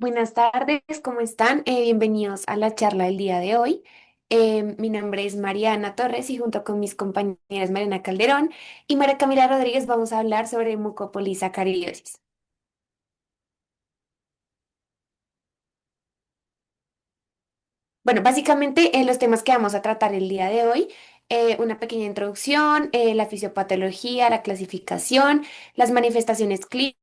Buenas tardes, ¿cómo están? Bienvenidos a la charla del día de hoy. Mi nombre es Mariana Torres y junto con mis compañeras Mariana Calderón y María Camila Rodríguez vamos a hablar sobre mucopolisacaridosis. Bueno, básicamente los temas que vamos a tratar el día de hoy, una pequeña introducción, la fisiopatología, la clasificación, las manifestaciones clínicas,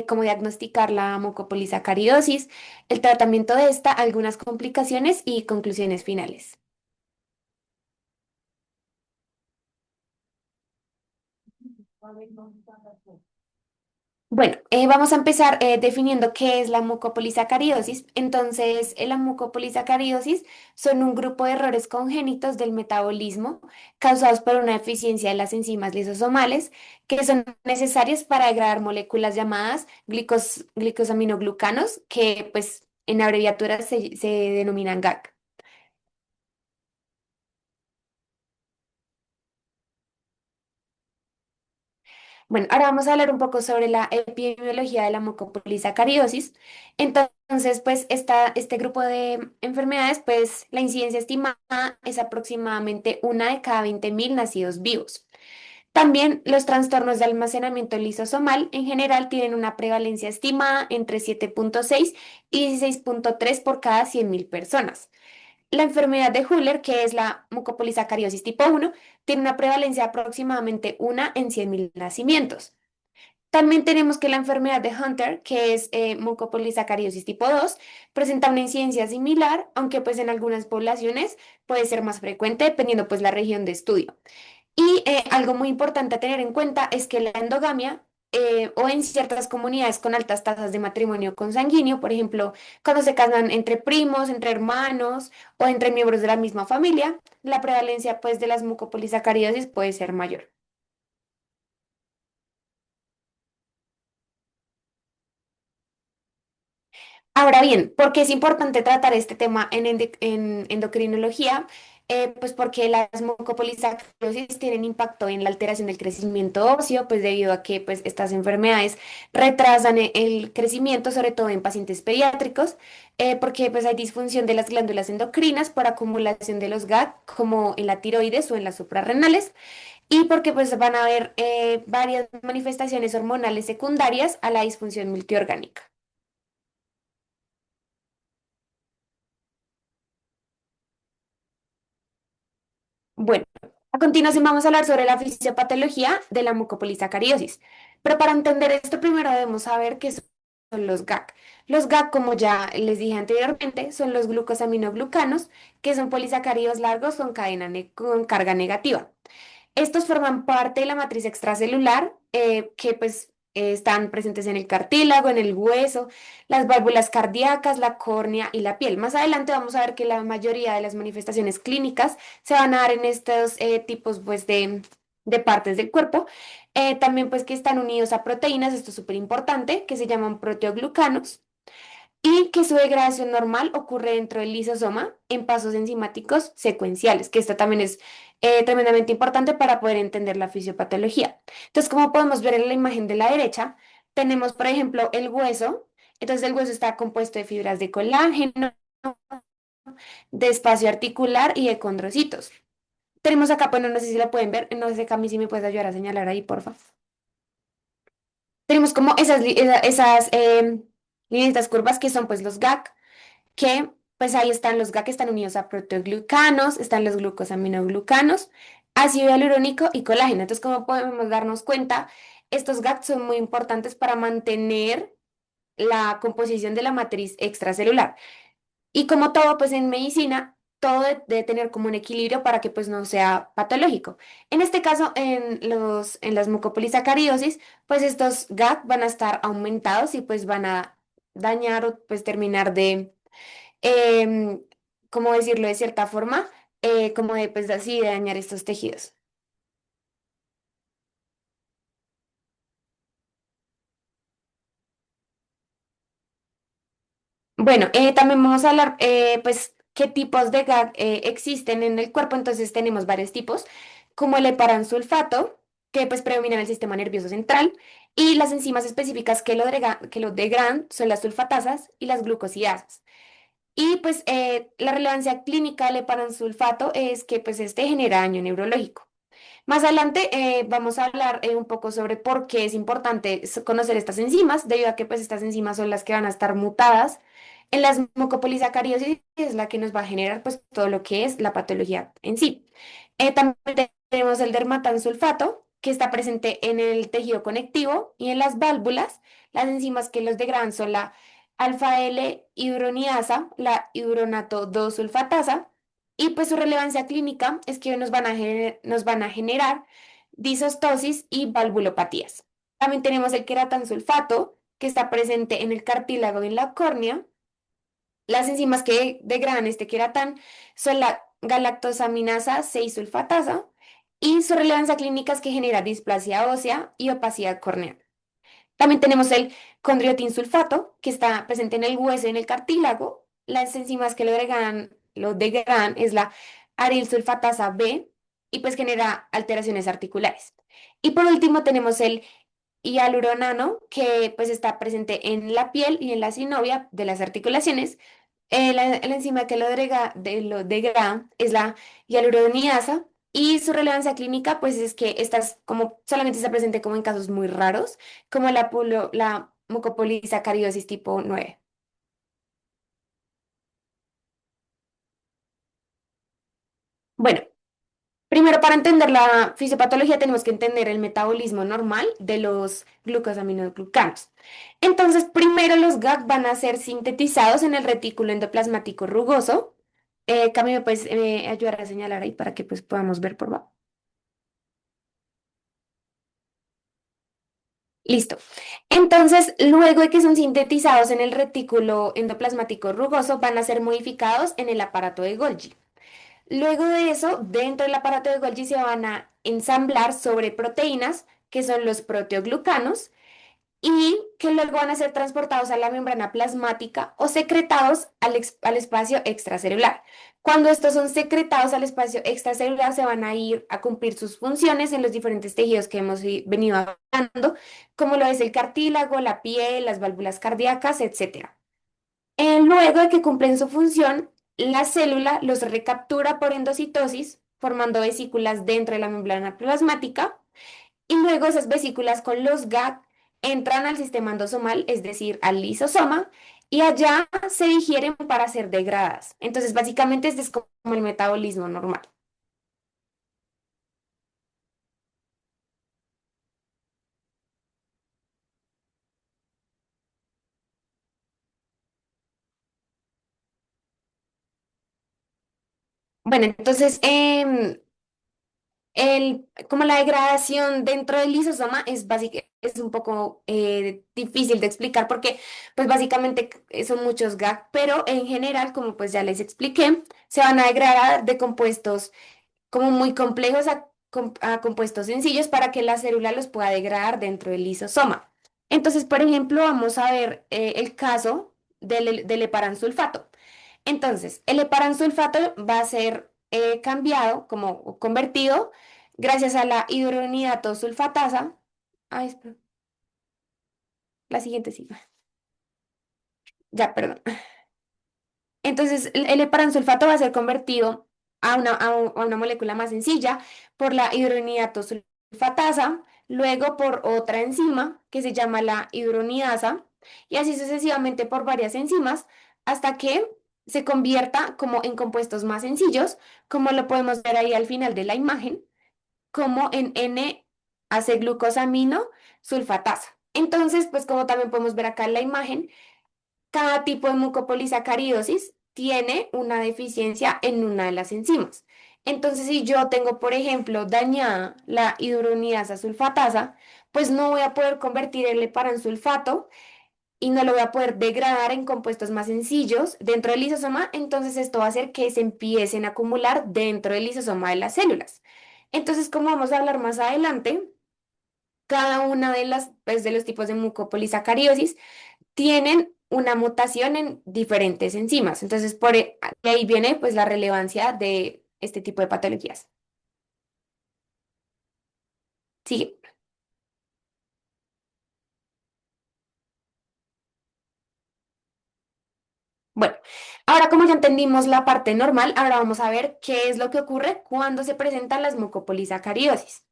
cómo diagnosticar la mucopolisacaridosis, el tratamiento de esta, algunas complicaciones y conclusiones finales. Bueno, vamos a empezar definiendo qué es la mucopolisacaridosis. Entonces, la mucopolisacaridosis son un grupo de errores congénitos del metabolismo causados por una deficiencia de las enzimas lisosomales que son necesarias para degradar moléculas llamadas glicosaminoglucanos, que pues en abreviaturas se denominan GAG. Bueno, ahora vamos a hablar un poco sobre la epidemiología de la mucopolisacaridosis. Entonces, pues este grupo de enfermedades, pues la incidencia estimada es aproximadamente una de cada 20.000 nacidos vivos. También los trastornos de almacenamiento lisosomal en general tienen una prevalencia estimada entre 7,6 y 16,3 por cada 100.000 personas. La enfermedad de Huller, que es la mucopolisacaridosis tipo 1, tiene una prevalencia de aproximadamente una en 100.000 nacimientos. También tenemos que la enfermedad de Hunter, que es mucopolisacaridosis tipo 2, presenta una incidencia similar, aunque pues en algunas poblaciones puede ser más frecuente dependiendo pues la región de estudio. Y algo muy importante a tener en cuenta es que la endogamia o en ciertas comunidades con altas tasas de matrimonio consanguíneo, por ejemplo, cuando se casan entre primos, entre hermanos o entre miembros de la misma familia, la prevalencia pues de las mucopolisacaridosis puede ser mayor. Ahora bien, ¿por qué es importante tratar este tema en endocrinología? Pues porque las mucopolisacaridosis tienen impacto en la alteración del crecimiento óseo, pues debido a que pues, estas enfermedades retrasan el crecimiento, sobre todo en pacientes pediátricos, porque pues hay disfunción de las glándulas endocrinas por acumulación de los GAG, como en la tiroides o en las suprarrenales, y porque pues van a haber varias manifestaciones hormonales secundarias a la disfunción multiorgánica. Bueno, a continuación vamos a hablar sobre la fisiopatología de la mucopolisacaridosis. Pero para entender esto, primero debemos saber qué son los GAG. Los GAG, como ya les dije anteriormente, son los glucosaminoglucanos, que son polisacáridos largos con con carga negativa. Estos forman parte de la matriz extracelular que pues están presentes en el cartílago, en el hueso, las válvulas cardíacas, la córnea y la piel. Más adelante vamos a ver que la mayoría de las manifestaciones clínicas se van a dar en estos tipos pues de partes del cuerpo. También pues que están unidos a proteínas, esto es súper importante, que se llaman proteoglucanos y que su degradación normal ocurre dentro del lisosoma en pasos enzimáticos secuenciales, que esto también es tremendamente importante para poder entender la fisiopatología. Entonces, como podemos ver en la imagen de la derecha, tenemos, por ejemplo, el hueso. Entonces, el hueso está compuesto de fibras de colágeno, de espacio articular y de condrocitos. Tenemos acá, bueno, no sé si lo pueden ver, no sé, Cami, si me puedes ayudar a señalar ahí, porfa. Tenemos como esas líneas curvas que son pues los GAG, que pues ahí están los GA que están unidos a proteoglucanos, están los glucosaminoglucanos, ácido hialurónico y colágeno. Entonces, como podemos darnos cuenta, estos GAC son muy importantes para mantener la composición de la matriz extracelular. Y como todo, pues en medicina, todo debe tener como un equilibrio para que pues no sea patológico. En este caso, en las mucopolisacaridosis, pues estos GAC van a estar aumentados y pues van a dañar o pues terminar de em, ¿cómo decirlo de cierta forma? Como de, pues así, de dañar estos tejidos. Bueno, también vamos a hablar, pues, qué tipos de GAG existen en el cuerpo. Entonces tenemos varios tipos, como el heparansulfato, que pues predomina en el sistema nervioso central, Y las enzimas específicas que lo degradan son las sulfatasas y las glucosidasas. Y pues la relevancia clínica del heparansulfato es que pues este genera daño neurológico. Más adelante vamos a hablar un poco sobre por qué es importante conocer estas enzimas, debido a que pues estas enzimas son las que van a estar mutadas en las mucopolisacaridosis, que es la que nos va a generar pues todo lo que es la patología en sí. También tenemos el dermatansulfato, que está presente en el tejido conectivo y en las válvulas. Las enzimas que los degradan son la alfa-L hidronidasa, la hidronato 2 sulfatasa, y pues su relevancia clínica es que nos van a generar disostosis y valvulopatías. También tenemos el queratansulfato, que está presente en el cartílago y en la córnea. Las enzimas que degradan este queratán son la galactosaminasa 6 sulfatasa y su relevancia clínica es que genera displasia ósea y opacidad corneal. También tenemos el condriotinsulfato, que está presente en el hueso y en el cartílago. Las enzimas que lo degradan es la arilsulfatasa B y pues genera alteraciones articulares. Y por último tenemos el hialuronano, que pues está presente en la piel y en la sinovia de las articulaciones. La enzima que lo degrada es la hialuronidasa y su relevancia clínica pues es que estas como solamente está presente como en casos muy raros, como la mucopolisacaridosis tipo 9. Bueno, primero para entender la fisiopatología tenemos que entender el metabolismo normal de los glucosaminoglucanos. Entonces, primero los GAG van a ser sintetizados en el retículo endoplasmático rugoso. Cami, ¿me puedes ayudar a señalar ahí para que pues podamos ver por favor? Listo. Entonces, luego de que son sintetizados en el retículo endoplasmático rugoso, van a ser modificados en el aparato de Golgi. Luego de eso, dentro del aparato de Golgi se van a ensamblar sobre proteínas, que son los proteoglucanos, y que luego van a ser transportados a la membrana plasmática o secretados al espacio extracelular. Cuando estos son secretados al espacio extracelular, se van a ir a cumplir sus funciones en los diferentes tejidos que hemos venido hablando, como lo es el cartílago, la piel, las válvulas cardíacas, etcétera. Luego de que cumplen su función, la célula los recaptura por endocitosis, formando vesículas dentro de la membrana plasmática, y luego esas vesículas con los GAG entran al sistema endosomal, es decir, al lisosoma, y allá se digieren para ser degradadas. Entonces, básicamente, este es como el metabolismo normal. Bueno, entonces, como la degradación dentro del lisosoma es un poco difícil de explicar porque pues básicamente son muchos GAG, pero en general, como pues ya les expliqué, se van a degradar de compuestos como muy complejos a compuestos sencillos para que la célula los pueda degradar dentro del lisosoma. Entonces, por ejemplo, vamos a ver el caso del heparansulfato. Entonces, el heparansulfato va a ser cambiado, como convertido, gracias a la hidronidato sulfatasa. Ay, espera, la siguiente sí. Ya, perdón. Entonces, el heparansulfato va a ser convertido a una molécula más sencilla por la hidronidato sulfatasa, luego por otra enzima que se llama la hidronidasa, y así sucesivamente por varias enzimas, hasta que se convierta como en compuestos más sencillos, como lo podemos ver ahí al final de la imagen, como en N-aceglucosamino sulfatasa. Entonces, pues como también podemos ver acá en la imagen, cada tipo de mucopolisacaridosis tiene una deficiencia en una de las enzimas. Entonces, si yo tengo, por ejemplo, dañada la hidronidasa sulfatasa, pues no voy a poder convertir el heparansulfato y no lo voy a poder degradar en compuestos más sencillos dentro del lisosoma. Entonces, esto va a hacer que se empiecen a acumular dentro del lisosoma de las células. Entonces, como vamos a hablar más adelante, cada una de las, pues, de los tipos de mucopolisacaridosis tienen una mutación en diferentes enzimas. Entonces, de ahí viene pues la relevancia de este tipo de patologías. Sigue. Bueno, ahora como ya entendimos la parte normal, ahora vamos a ver qué es lo que ocurre cuando se presentan las mucopolisacaridosis.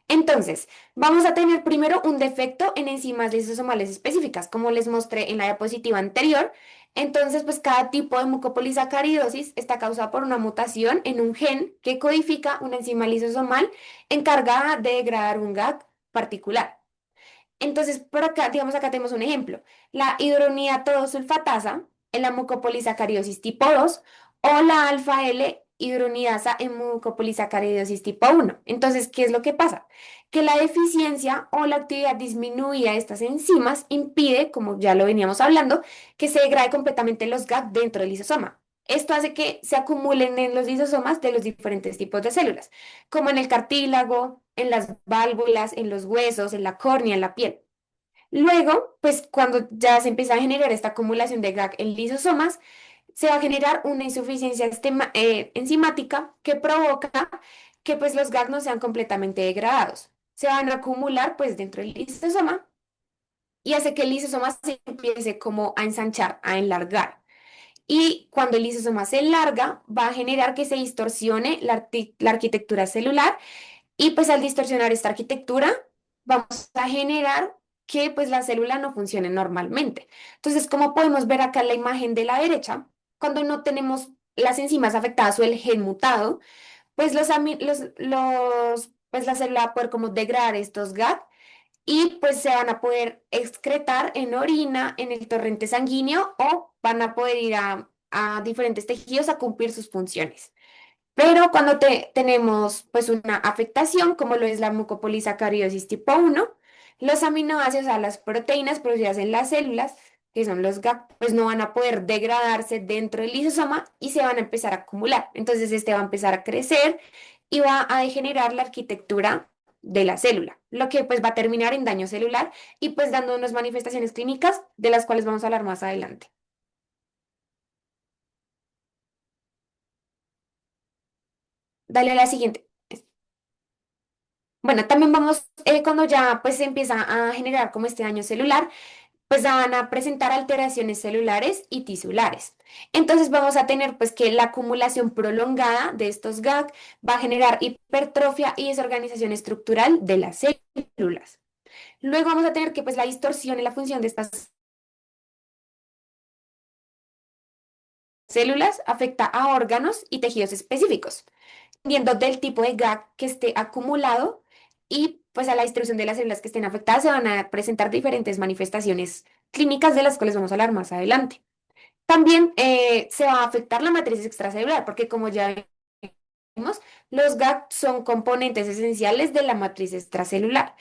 Entonces, vamos a tener primero un defecto en enzimas lisosomales específicas, como les mostré en la diapositiva anterior. Entonces, pues cada tipo de mucopolisacaridosis está causada por una mutación en un gen que codifica una enzima lisosomal encargada de degradar un GAG particular. Entonces, por acá, digamos, acá tenemos un ejemplo. La hidroniatodosulfatasa en la mucopolisacaridosis tipo 2 o la alfa L hidronidasa en mucopolisacaridosis tipo 1. Entonces, ¿qué es lo que pasa? Que la deficiencia o la actividad disminuida de estas enzimas impide, como ya lo veníamos hablando, que se degrade completamente los GAG dentro del lisosoma. Esto hace que se acumulen en los lisosomas de los diferentes tipos de células como en el cartílago, en las válvulas, en los huesos, en la córnea, en la piel. Luego, pues cuando ya se empieza a generar esta acumulación de GAG en lisosomas, se va a generar una insuficiencia enzimática que provoca que pues los GAG no sean completamente degradados. Se van a acumular pues dentro del lisosoma y hace que el lisosoma se empiece como a ensanchar, a enlargar. Y cuando el lisosoma se enlarga, va a generar que se distorsione la arquitectura celular y pues al distorsionar esta arquitectura, vamos a generar que pues la célula no funcione normalmente. Entonces, como podemos ver acá en la imagen de la derecha, cuando no tenemos las enzimas afectadas o el gen mutado, pues pues la célula va a poder como degradar estos GAP y pues se van a poder excretar en orina, en el torrente sanguíneo o van a poder ir a diferentes tejidos a cumplir sus funciones. Pero cuando tenemos pues una afectación, como lo es la mucopolisacaridosis tipo 1, los aminoácidos, o sea, las proteínas producidas en las células, que son los GAP, pues no van a poder degradarse dentro del lisosoma y se van a empezar a acumular. Entonces este va a empezar a crecer y va a degenerar la arquitectura de la célula, lo que pues va a terminar en daño celular y pues dando unas manifestaciones clínicas de las cuales vamos a hablar más adelante. Dale a la siguiente. Bueno, también vamos, cuando ya pues se empieza a generar como este daño celular, pues van a presentar alteraciones celulares y tisulares. Entonces vamos a tener pues que la acumulación prolongada de estos GAG va a generar hipertrofia y desorganización estructural de las células. Luego vamos a tener que pues la distorsión en la función de estas células afecta a órganos y tejidos específicos, dependiendo del tipo de GAG que esté acumulado y pues a la distribución de las células que estén afectadas se van a presentar diferentes manifestaciones clínicas de las cuales vamos a hablar más adelante. También se va a afectar la matriz extracelular porque como ya vimos, los GAG son componentes esenciales de la matriz extracelular.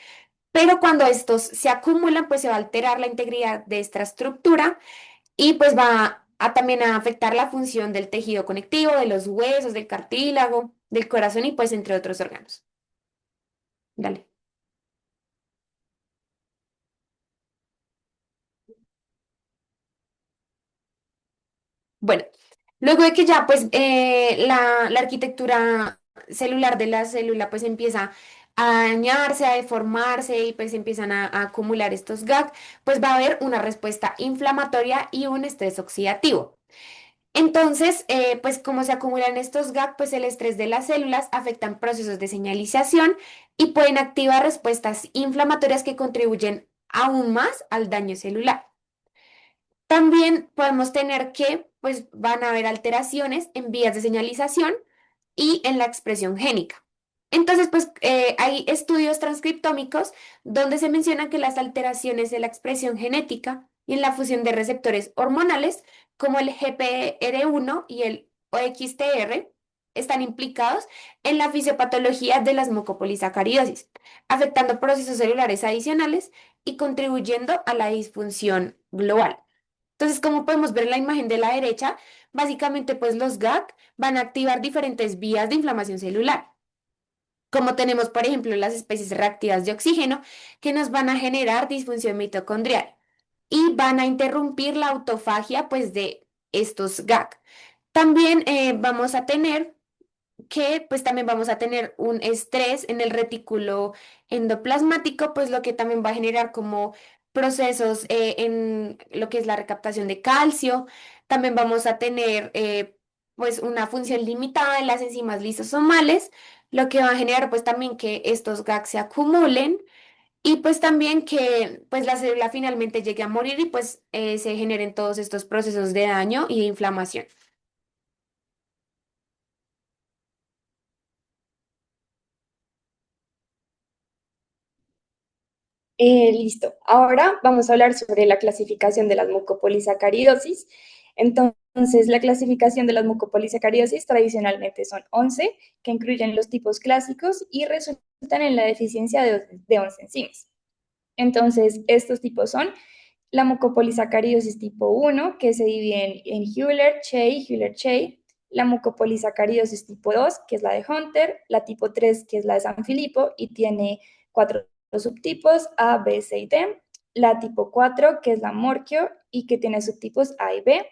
Pero cuando estos se acumulan, pues se va a alterar la integridad de esta estructura y pues va a también a afectar la función del tejido conectivo, de los huesos, del cartílago, del corazón y pues entre otros órganos. Dale. Bueno, luego de que ya pues la arquitectura celular de la célula pues empieza a dañarse, a deformarse y pues empiezan a acumular estos GAG, pues va a haber una respuesta inflamatoria y un estrés oxidativo. Entonces, pues como se acumulan estos GAG, pues el estrés de las células afectan procesos de señalización y pueden activar respuestas inflamatorias que contribuyen aún más al daño celular. También podemos tener que, pues van a haber alteraciones en vías de señalización y en la expresión génica. Entonces, pues hay estudios transcriptómicos donde se menciona que las alteraciones de la expresión genética y en la fusión de receptores hormonales, como el GPR1 y el OXTR, están implicados en la fisiopatología de las mucopolisacaridosis, afectando procesos celulares adicionales y contribuyendo a la disfunción global. Entonces, como podemos ver en la imagen de la derecha, básicamente pues los GAG van a activar diferentes vías de inflamación celular, como tenemos por ejemplo las especies reactivas de oxígeno que nos van a generar disfunción mitocondrial y van a interrumpir la autofagia pues de estos GAG. También vamos a tener que pues también vamos a tener un estrés en el retículo endoplasmático, pues lo que también va a generar como procesos en lo que es la recaptación de calcio. También vamos a tener pues una función limitada en las enzimas lisosomales, lo que va a generar pues también que estos GAG se acumulen y pues también que pues la célula finalmente llegue a morir y pues se generen todos estos procesos de daño y de inflamación. Listo. Ahora vamos a hablar sobre la clasificación de las mucopolisacaridosis. Entonces, la clasificación de las mucopolisacaridosis tradicionalmente son 11, que incluyen los tipos clásicos y resultan en la deficiencia de 11 enzimas. Entonces, estos tipos son la mucopolisacaridosis tipo 1, que se divide en Hüller-Chey, Hüller-Chey, la mucopolisacaridosis tipo 2, que es la de Hunter, la tipo 3, que es la de San Filipo, y tiene cuatro subtipos A, B, C y D, la tipo 4, que es la Morquio, y que tiene subtipos A y B,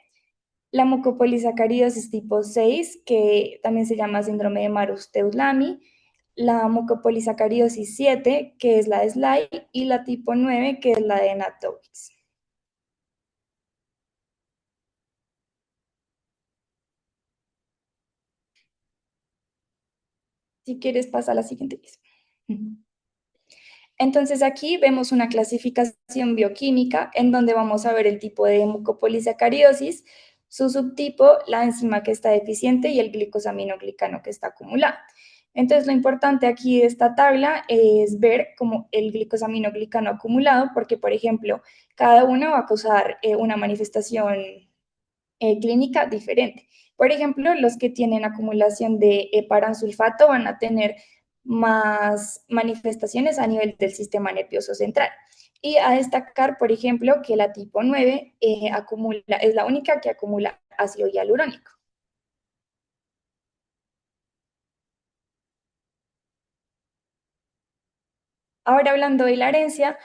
la mucopolisacaridosis tipo 6, que también se llama síndrome de Marus-Teulami, la mucopolisacaridosis 7, que es la de Sly, y la tipo 9, que es la de Natowitz. Si quieres, pasa a la siguiente pieza. Entonces aquí vemos una clasificación bioquímica en donde vamos a ver el tipo de mucopolisacaridosis, su subtipo, la enzima que está deficiente y el glicosaminoglicano que está acumulado. Entonces lo importante aquí de esta tabla es ver como el glicosaminoglicano acumulado, porque por ejemplo, cada uno va a causar una manifestación clínica diferente. Por ejemplo, los que tienen acumulación de heparansulfato van a tener más manifestaciones a nivel del sistema nervioso central. Y a destacar, por ejemplo, que la tipo 9 es la única que acumula ácido hialurónico. Ahora hablando de la herencia,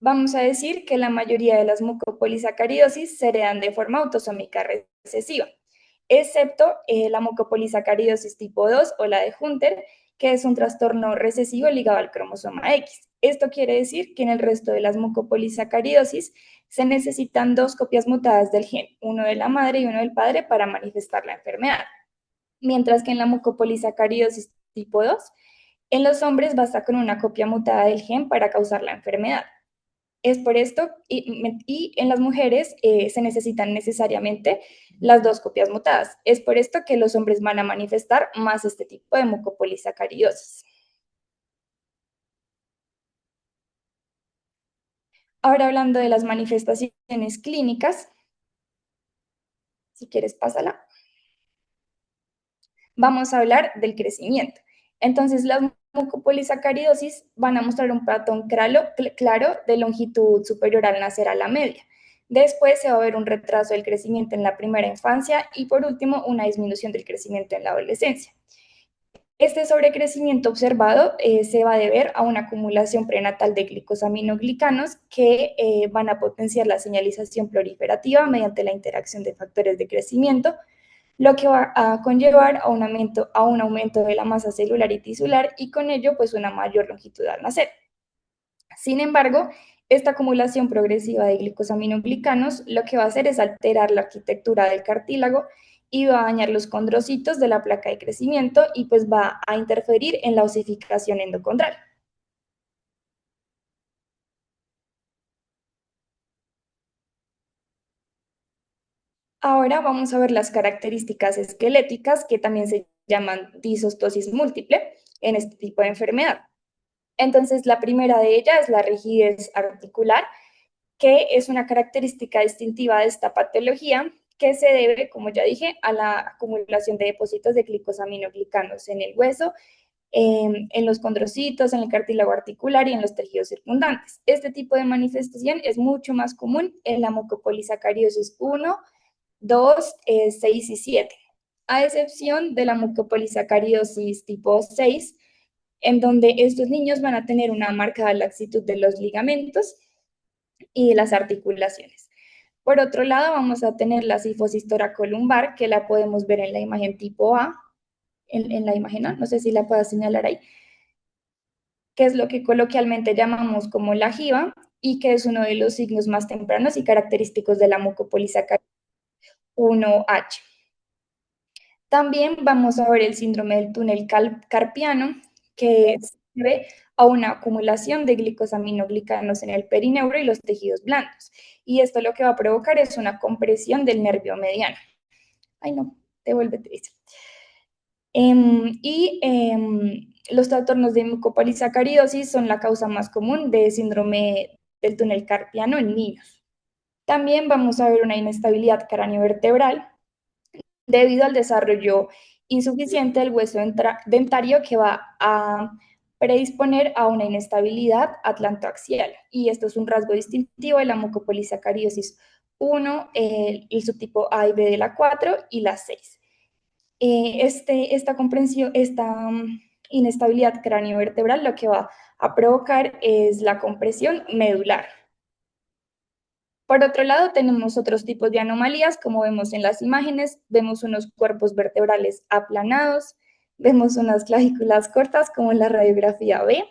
vamos a decir que la mayoría de las mucopolisacaridosis se heredan de forma autosómica recesiva, excepto la mucopolisacaridosis tipo 2 o la de Hunter, que es un trastorno recesivo ligado al cromosoma X. Esto quiere decir que en el resto de las mucopolisacaridosis se necesitan dos copias mutadas del gen, uno de la madre y uno del padre, para manifestar la enfermedad. Mientras que en la mucopolisacaridosis tipo 2 en los hombres basta con una copia mutada del gen para causar la enfermedad. Es por esto, y en las mujeres se necesitan necesariamente las dos copias mutadas. Es por esto que los hombres van a manifestar más este tipo de mucopolisacaridosis. Ahora hablando de las manifestaciones clínicas, si quieres pásala, vamos a hablar del crecimiento. Entonces, las mucopolisacaridosis van a mostrar un patrón claro de longitud superior al nacer a la media. Después se va a ver un retraso del crecimiento en la primera infancia y por último una disminución del crecimiento en la adolescencia. Este sobrecrecimiento observado se va a deber a una acumulación prenatal de glicosaminoglicanos que van a potenciar la señalización proliferativa mediante la interacción de factores de crecimiento, lo que va a conllevar a un aumento de la masa celular y tisular y con ello pues una mayor longitud al nacer. Sin embargo, esta acumulación progresiva de glicosaminoglicanos lo que va a hacer es alterar la arquitectura del cartílago y va a dañar los condrocitos de la placa de crecimiento y pues va a interferir en la osificación endocondral. Ahora vamos a ver las características esqueléticas que también se llaman disostosis múltiple en este tipo de enfermedad. Entonces, la primera de ellas es la rigidez articular, que es una característica distintiva de esta patología que se debe, como ya dije, a la acumulación de depósitos de glicosaminoglicanos en el hueso, en los condrocitos, en el cartílago articular y en los tejidos circundantes. Este tipo de manifestación es mucho más común en la mucopolisacaridosis 1, 2, 6 y 7, a excepción de la mucopolisacaridosis tipo 6, en donde estos niños van a tener una marcada laxitud de los ligamentos y de las articulaciones. Por otro lado, vamos a tener la cifosis toracolumbar, que la podemos ver en la imagen tipo A, en la imagen A, no sé si la puedo señalar ahí, que es lo que coloquialmente llamamos como la jiba y que es uno de los signos más tempranos y característicos de la mucopolisacaridosis. 1H. También vamos a ver el síndrome del túnel carpiano, que se debe a una acumulación de glicosaminoglicanos en el perineuro y los tejidos blandos. Y esto lo que va a provocar es una compresión del nervio mediano. Ay, no, te vuelve triste. Los trastornos de mucopolisacaridosis son la causa más común de síndrome del túnel carpiano en niños. También vamos a ver una inestabilidad craneovertebral debido al desarrollo insuficiente del hueso dentario que va a predisponer a una inestabilidad atlantoaxial. Y esto es un rasgo distintivo de la mucopolisacaridosis 1, el subtipo A y B de la 4 y la 6. Esta inestabilidad craneovertebral lo que va a provocar es la compresión medular. Por otro lado, tenemos otros tipos de anomalías, como vemos en las imágenes, vemos unos cuerpos vertebrales aplanados, vemos unas clavículas cortas, como en la radiografía B,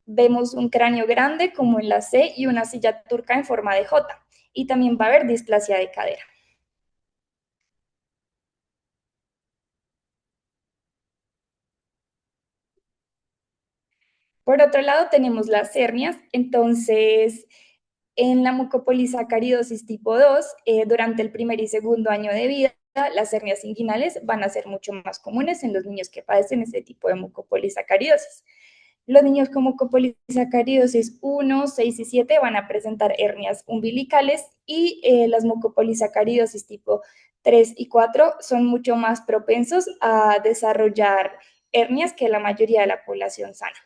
vemos un cráneo grande, como en la C, y una silla turca en forma de J, y también va a haber displasia de cadera. Por otro lado, tenemos las hernias. Entonces, en la mucopolisacaridosis tipo 2, durante el primer y segundo año de vida, las hernias inguinales van a ser mucho más comunes en los niños que padecen este tipo de mucopolisacaridosis. Los niños con mucopolisacaridosis 1, 6 y 7 van a presentar hernias umbilicales y las mucopolisacaridosis tipo 3 y 4 son mucho más propensos a desarrollar hernias que la mayoría de la población sana.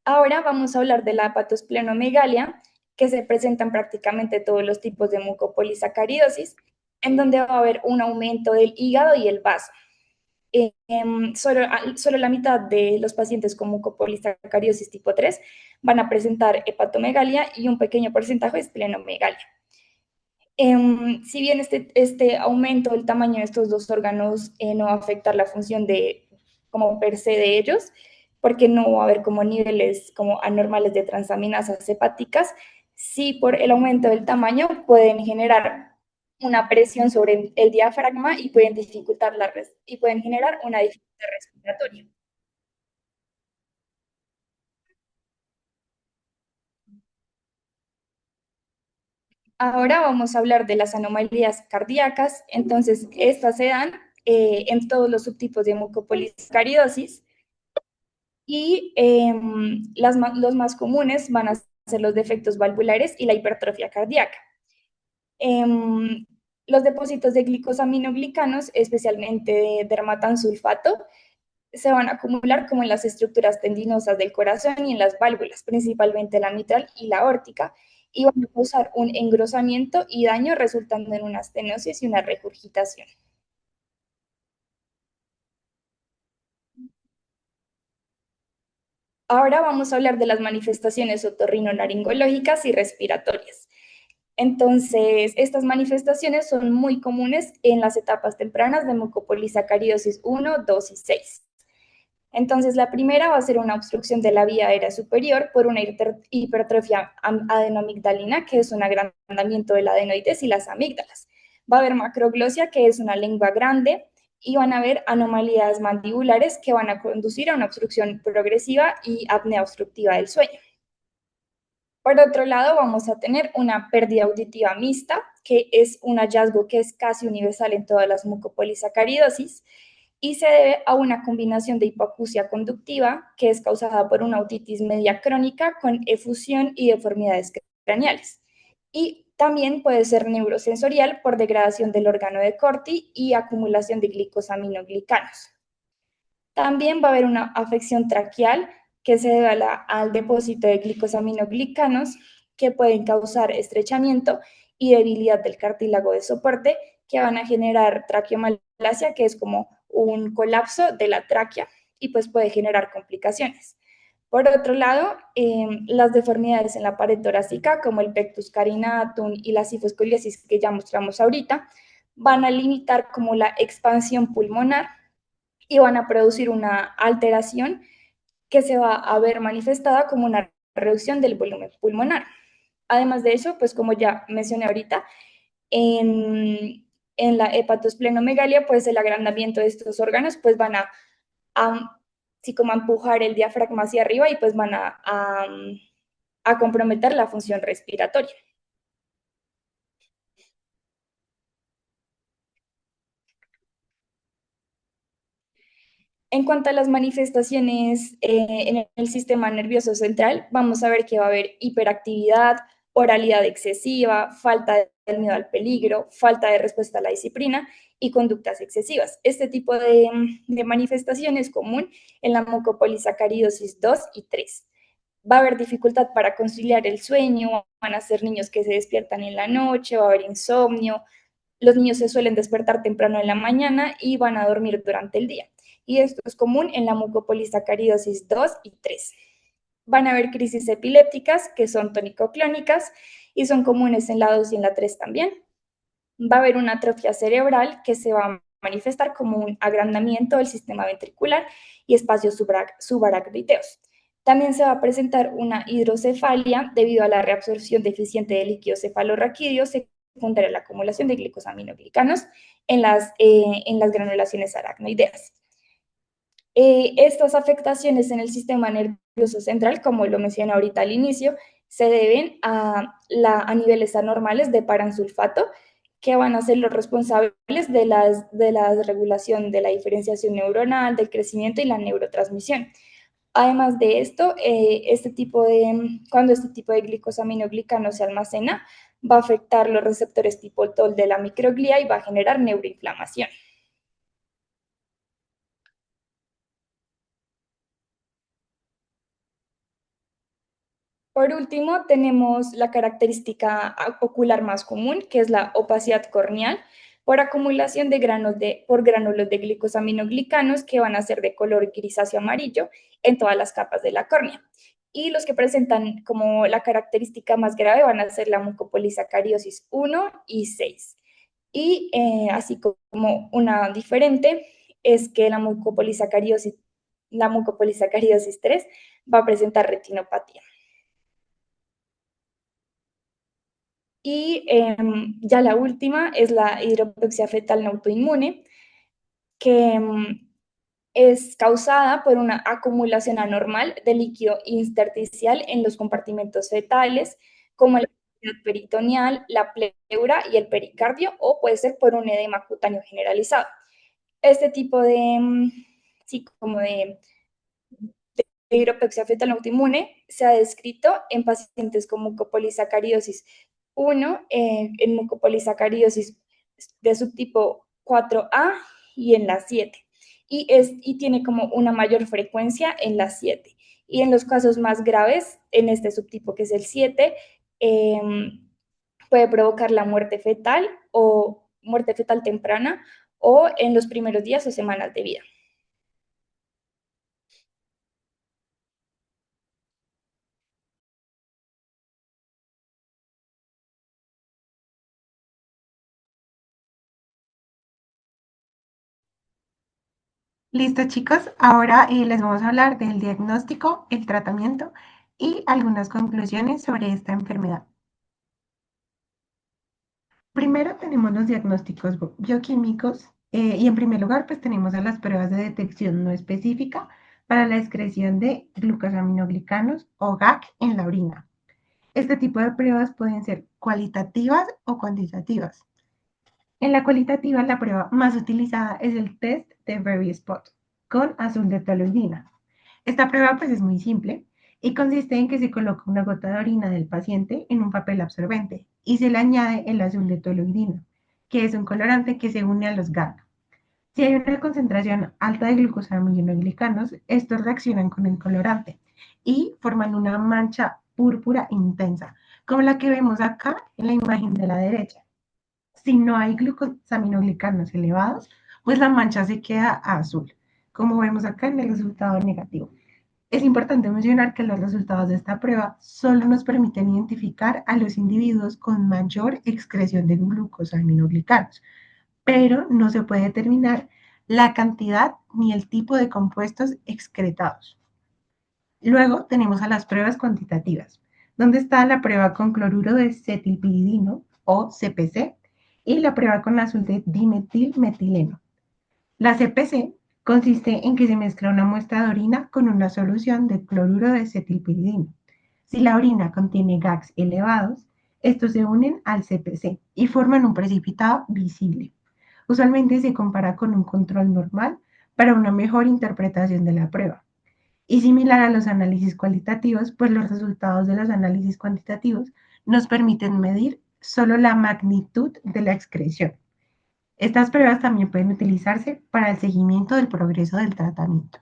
Ahora vamos a hablar de la hepatosplenomegalia, que se presentan prácticamente todos los tipos de mucopolisacaridosis, en donde va a haber un aumento del hígado y el vaso. Solo la mitad de los pacientes con mucopolisacaridosis tipo 3 van a presentar hepatomegalia y un pequeño porcentaje es esplenomegalia. Si bien este aumento del tamaño de estos dos órganos no va a afectar la función como per se de ellos, porque no va a haber como niveles como anormales de transaminasas hepáticas, sí por el aumento del tamaño pueden generar una presión sobre el diafragma y pueden y pueden generar una dificultad respiratoria. Ahora vamos a hablar de las anomalías cardíacas. Entonces, estas se dan en todos los subtipos de mucopolisacaridosis y los más comunes van a ser los defectos valvulares y la hipertrofia cardíaca. Em, los depósitos de glicosaminoglicanos, especialmente de dermatansulfato, se van a acumular como en las estructuras tendinosas del corazón y en las válvulas, principalmente la mitral y la aórtica, y van a causar un engrosamiento y daño resultando en una estenosis y una regurgitación. Ahora vamos a hablar de las manifestaciones otorrinolaringológicas y respiratorias. Entonces, estas manifestaciones son muy comunes en las etapas tempranas de mucopolisacaridosis 1, 2 y 6. Entonces, la primera va a ser una obstrucción de la vía aérea superior por una hipertrofia adenomigdalina, que es un agrandamiento de la adenoides y las amígdalas. Va a haber macroglosia, que es una lengua grande, y van a haber anomalías mandibulares que van a conducir a una obstrucción progresiva y apnea obstructiva del sueño. Por otro lado, vamos a tener una pérdida auditiva mixta, que es un hallazgo que es casi universal en todas las mucopolisacaridosis y se debe a una combinación de hipoacusia conductiva, que es causada por una otitis media crónica con efusión y deformidades craneales. Y también puede ser neurosensorial por degradación del órgano de Corti y acumulación de glicosaminoglicanos. También va a haber una afección traqueal que se debe al depósito de glicosaminoglicanos que pueden causar estrechamiento y debilidad del cartílago de soporte que van a generar traqueomalacia, que es como un colapso de la tráquea y pues puede generar complicaciones. Por otro lado, las deformidades en la pared torácica, como el pectus carinatum y la cifoscoliosis que ya mostramos ahorita, van a limitar como la expansión pulmonar y van a producir una alteración que se va a ver manifestada como una reducción del volumen pulmonar. Además de eso, pues como ya mencioné ahorita, en la hepatosplenomegalia, pues el agrandamiento de estos órganos pues van a así como a empujar el diafragma hacia arriba y pues van a comprometer la función respiratoria. En cuanto a las manifestaciones en el sistema nervioso central, vamos a ver que va a haber hiperactividad, oralidad excesiva, falta de miedo al peligro, falta de respuesta a la disciplina y conductas excesivas. Este tipo de manifestación es común en la mucopolisacaridosis 2 y 3. Va a haber dificultad para conciliar el sueño, van a ser niños que se despiertan en la noche, va a haber insomnio, los niños se suelen despertar temprano en la mañana y van a dormir durante el día. Y esto es común en la mucopolisacaridosis 2 y 3. Van a haber crisis epilépticas que son tónico-clónicas y son comunes en la 2 y en la 3 también. Va a haber una atrofia cerebral que se va a manifestar como un agrandamiento del sistema ventricular y espacios subaracnoideos. También se va a presentar una hidrocefalia debido a la reabsorción deficiente de líquido cefalorraquídeo secundaria a la acumulación de glicosaminoglicanos en las granulaciones aracnoideas. Estas afectaciones en el sistema nervioso central, como lo mencioné ahorita al inicio, se deben a niveles anormales de paransulfato, que van a ser los responsables de la regulación de la diferenciación neuronal, del crecimiento y la neurotransmisión. Además de esto, cuando este tipo de glicosaminoglicano se almacena, va a afectar los receptores tipo TOL de la microglía y va a generar neuroinflamación. Por último, tenemos la característica ocular más común, que es la opacidad corneal, por acumulación por gránulos de glicosaminoglicanos que van a ser de color grisáceo amarillo en todas las capas de la córnea. Y los que presentan como la característica más grave van a ser la mucopolisacariosis 1 y 6. Y así como una diferente es que la mucopolisacariosis 3 va a presentar retinopatía. Y ya la última es la hidropexia fetal no autoinmune, que es causada por una acumulación anormal de líquido intersticial en los compartimentos fetales, como la cavidad peritoneal, la pleura y el pericardio, o puede ser por un edema cutáneo generalizado. Este tipo sí, como de hidropexia fetal autoinmune se ha descrito en pacientes con mucopolisacaridosis 1, en mucopolisacaridosis de subtipo 4A y en la 7. Y tiene como una mayor frecuencia en la 7. Y en los casos más graves, en este subtipo que es el 7, puede provocar la muerte fetal o muerte fetal temprana o en los primeros días o semanas de vida. Listo, chicos. Ahora les vamos a hablar del diagnóstico, el tratamiento y algunas conclusiones sobre esta enfermedad. Primero tenemos los diagnósticos bioquímicos y en primer lugar pues tenemos a las pruebas de detección no específica para la excreción de glucosaminoglicanos o GAC en la orina. Este tipo de pruebas pueden ser cualitativas o cuantitativas. En la cualitativa, la prueba más utilizada es el test de Berry Spot con azul de toluidina. Esta prueba pues es muy simple y consiste en que se coloca una gota de orina del paciente en un papel absorbente y se le añade el azul de toluidina, que es un colorante que se une a los GAG. Si hay una concentración alta de glucosaminoglicanos, estos reaccionan con el colorante y forman una mancha púrpura intensa, como la que vemos acá en la imagen de la derecha. Si no hay glucosaminoglicanos elevados, pues la mancha se queda azul, como vemos acá en el resultado negativo. Es importante mencionar que los resultados de esta prueba solo nos permiten identificar a los individuos con mayor excreción de glucosaminoglicanos, pero no se puede determinar la cantidad ni el tipo de compuestos excretados. Luego tenemos a las pruebas cuantitativas, donde está la prueba con cloruro de cetilpiridino o CPC y la prueba con azul de dimetilmetileno. La CPC consiste en que se mezcla una muestra de orina con una solución de cloruro de cetilpiridino. Si la orina contiene GAGs elevados, estos se unen al CPC y forman un precipitado visible. Usualmente se compara con un control normal para una mejor interpretación de la prueba. Y similar a los análisis cualitativos, pues los resultados de los análisis cuantitativos nos permiten medir solo la magnitud de la excreción. Estas pruebas también pueden utilizarse para el seguimiento del progreso del tratamiento.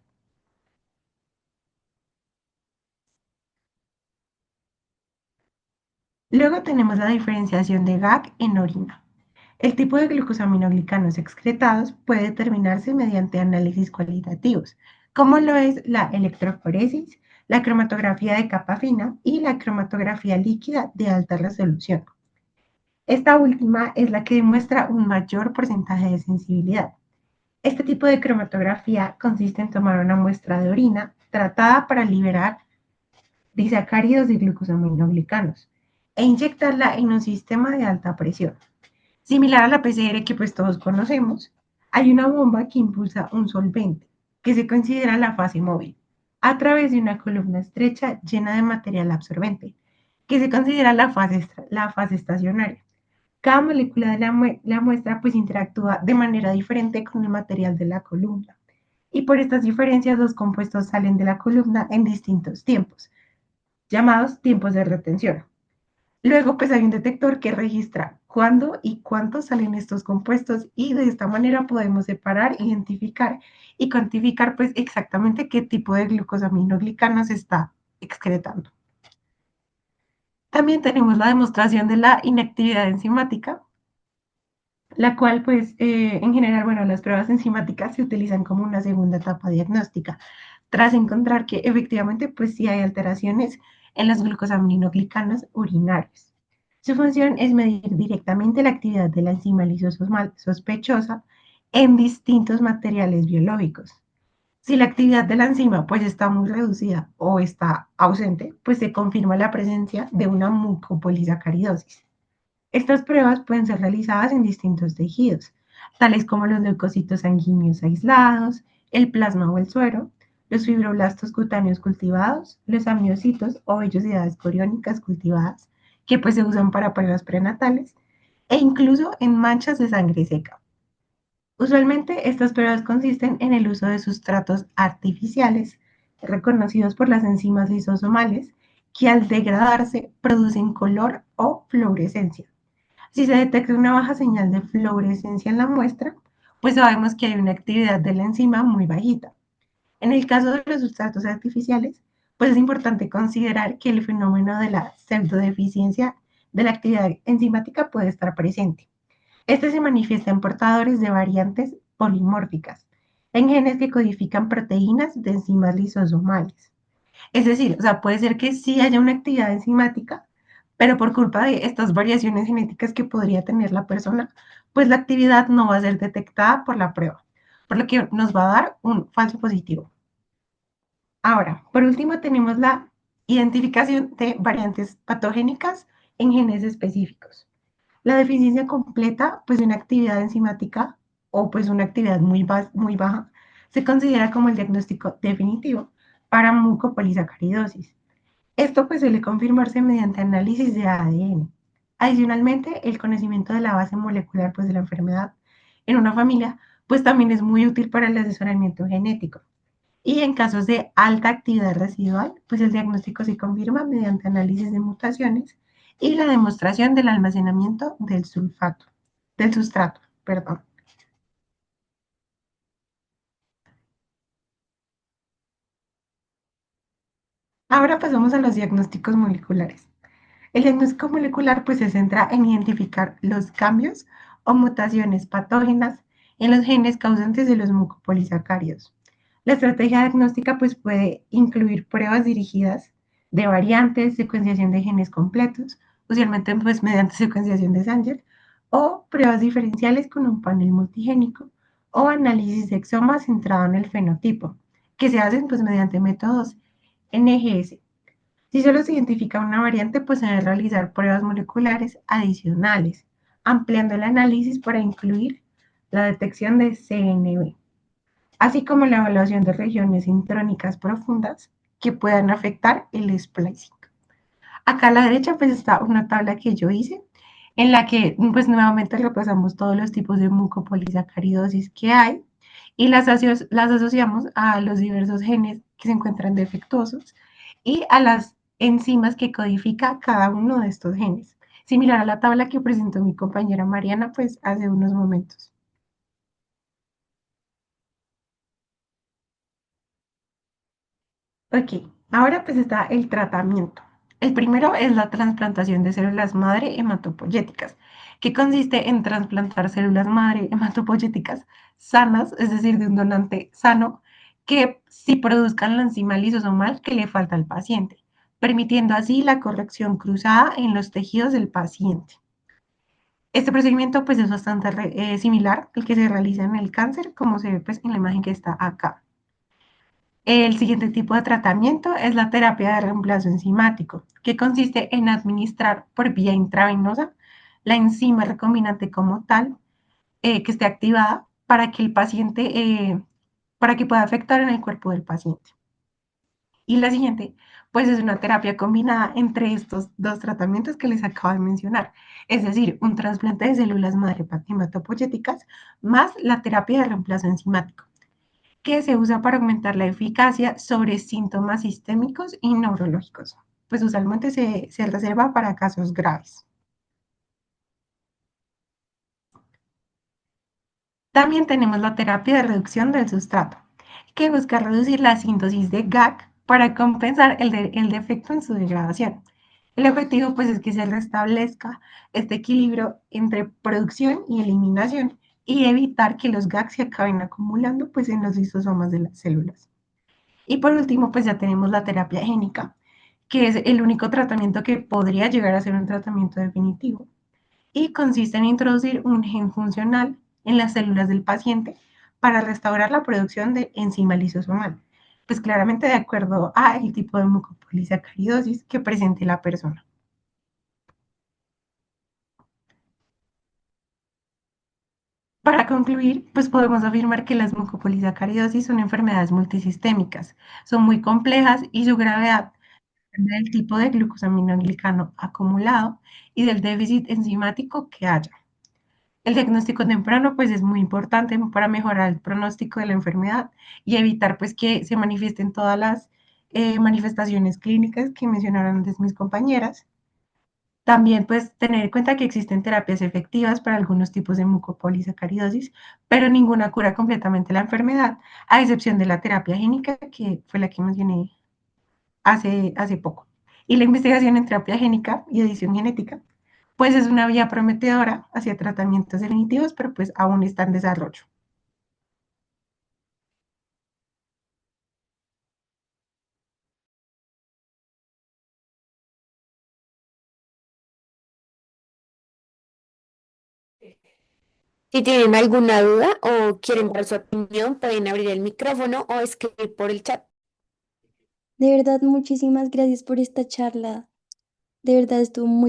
Luego tenemos la diferenciación de GAG en orina. El tipo de glucosaminoglicanos excretados puede determinarse mediante análisis cualitativos, como lo es la electroforesis, la cromatografía de capa fina y la cromatografía líquida de alta resolución. Esta última es la que demuestra un mayor porcentaje de sensibilidad. Este tipo de cromatografía consiste en tomar una muestra de orina tratada para liberar disacáridos de glucosaminoglicanos e inyectarla en un sistema de alta presión. Similar a la PCR que pues todos conocemos, hay una bomba que impulsa un solvente, que se considera la fase móvil, a través de una columna estrecha llena de material absorbente, que se considera la fase estacionaria. Cada molécula de la muestra pues interactúa de manera diferente con el material de la columna. Y por estas diferencias los compuestos salen de la columna en distintos tiempos, llamados tiempos de retención. Luego, pues hay un detector que registra cuándo y cuánto salen estos compuestos y de esta manera podemos separar, identificar y cuantificar pues exactamente qué tipo de glucosaminoglicano se está excretando. También tenemos la demostración de la inactividad enzimática, la cual pues en general, bueno, las pruebas enzimáticas se utilizan como una segunda etapa diagnóstica, tras encontrar que efectivamente pues sí hay alteraciones en los glucosaminoglicanos urinarios. Su función es medir directamente la actividad de la enzima lisosomal sospechosa en distintos materiales biológicos. Si la actividad de la enzima pues está muy reducida o está ausente, pues se confirma la presencia de una mucopolisacaridosis. Estas pruebas pueden ser realizadas en distintos tejidos, tales como los leucocitos sanguíneos aislados, el plasma o el suero, los fibroblastos cutáneos cultivados, los amiocitos o vellosidades coriónicas cultivadas, que pues se usan para pruebas prenatales, e incluso en manchas de sangre seca. Usualmente estas pruebas consisten en el uso de sustratos artificiales reconocidos por las enzimas lisosomales que al degradarse producen color o fluorescencia. Si se detecta una baja señal de fluorescencia en la muestra, pues sabemos que hay una actividad de la enzima muy bajita. En el caso de los sustratos artificiales, pues es importante considerar que el fenómeno de la pseudodeficiencia de la actividad enzimática puede estar presente. Este se manifiesta en portadores de variantes polimórficas, en genes que codifican proteínas de enzimas lisosomales. Es decir, o sea, puede ser que sí haya una actividad enzimática, pero por culpa de estas variaciones genéticas que podría tener la persona, pues la actividad no va a ser detectada por la prueba, por lo que nos va a dar un falso positivo. Ahora, por último, tenemos la identificación de variantes patogénicas en genes específicos. La deficiencia completa, pues de una actividad enzimática o pues una actividad muy baja, se considera como el diagnóstico definitivo para mucopolisacaridosis. Esto pues suele confirmarse mediante análisis de ADN. Adicionalmente, el conocimiento de la base molecular pues, de la enfermedad en una familia pues también es muy útil para el asesoramiento genético. Y en casos de alta actividad residual, pues el diagnóstico se confirma mediante análisis de mutaciones y la demostración del almacenamiento del sustrato, perdón. Ahora pasamos a los diagnósticos moleculares. El diagnóstico molecular pues se centra en identificar los cambios o mutaciones patógenas en los genes causantes de los mucopolisacáridos. La estrategia diagnóstica pues puede incluir pruebas dirigidas de variantes, secuenciación de genes completos, usualmente pues mediante secuenciación de Sanger, o pruebas diferenciales con un panel multigénico o análisis de exoma centrado en el fenotipo, que se hacen pues mediante métodos NGS. Si solo se identifica una variante, pues se debe realizar pruebas moleculares adicionales, ampliando el análisis para incluir la detección de CNV, así como la evaluación de regiones intrónicas profundas que puedan afectar el splicing. Acá a la derecha pues está una tabla que yo hice en la que pues nuevamente repasamos todos los tipos de mucopolisacaridosis que hay y las asociamos a los diversos genes que se encuentran defectuosos y a las enzimas que codifica cada uno de estos genes, similar a la tabla que presentó mi compañera Mariana pues hace unos momentos. Ok, ahora pues está el tratamiento. El primero es la trasplantación de células madre hematopoyéticas, que consiste en trasplantar células madre hematopoyéticas sanas, es decir, de un donante sano, que sí produzcan la enzima lisosomal que le falta al paciente, permitiendo así la corrección cruzada en los tejidos del paciente. Este procedimiento pues es bastante similar al que se realiza en el cáncer, como se ve pues en la imagen que está acá. El siguiente tipo de tratamiento es la terapia de reemplazo enzimático, que consiste en administrar por vía intravenosa la enzima recombinante como tal, que esté activada para que el paciente, para que pueda afectar en el cuerpo del paciente. Y la siguiente, pues es una terapia combinada entre estos dos tratamientos que les acabo de mencionar, es decir, un trasplante de células madre hematopoyéticas más la terapia de reemplazo enzimático que se usa para aumentar la eficacia sobre síntomas sistémicos y neurológicos. Pues usualmente se reserva para casos graves. También tenemos la terapia de reducción del sustrato, que busca reducir la síntesis de GAC para compensar el defecto en su degradación. El objetivo pues es que se restablezca este equilibrio entre producción y eliminación y evitar que los GAC se acaben acumulando pues en los lisosomas de las células. Y por último, pues ya tenemos la terapia génica, que es el único tratamiento que podría llegar a ser un tratamiento definitivo. Y consiste en introducir un gen funcional en las células del paciente para restaurar la producción de enzima lisosomal, pues claramente de acuerdo al tipo de mucopolisacaridosis que presente la persona. Para concluir, pues podemos afirmar que las mucopolisacaridosis son enfermedades multisistémicas, son muy complejas y su gravedad del tipo de glucosaminoglicano acumulado y del déficit enzimático que haya. El diagnóstico temprano pues es muy importante para mejorar el pronóstico de la enfermedad y evitar pues que se manifiesten todas las manifestaciones clínicas que mencionaron antes mis compañeras. También pues tener en cuenta que existen terapias efectivas para algunos tipos de mucopolisacaridosis, pero ninguna cura completamente la enfermedad, a excepción de la terapia génica, que fue la que mencioné hace poco. Y la investigación en terapia génica y edición genética, pues es una vía prometedora hacia tratamientos definitivos, pero pues aún está en desarrollo. Si tienen alguna duda o quieren dar su opinión, pueden abrir el micrófono o escribir por el chat. De verdad, muchísimas gracias por esta charla. De verdad estuvo muy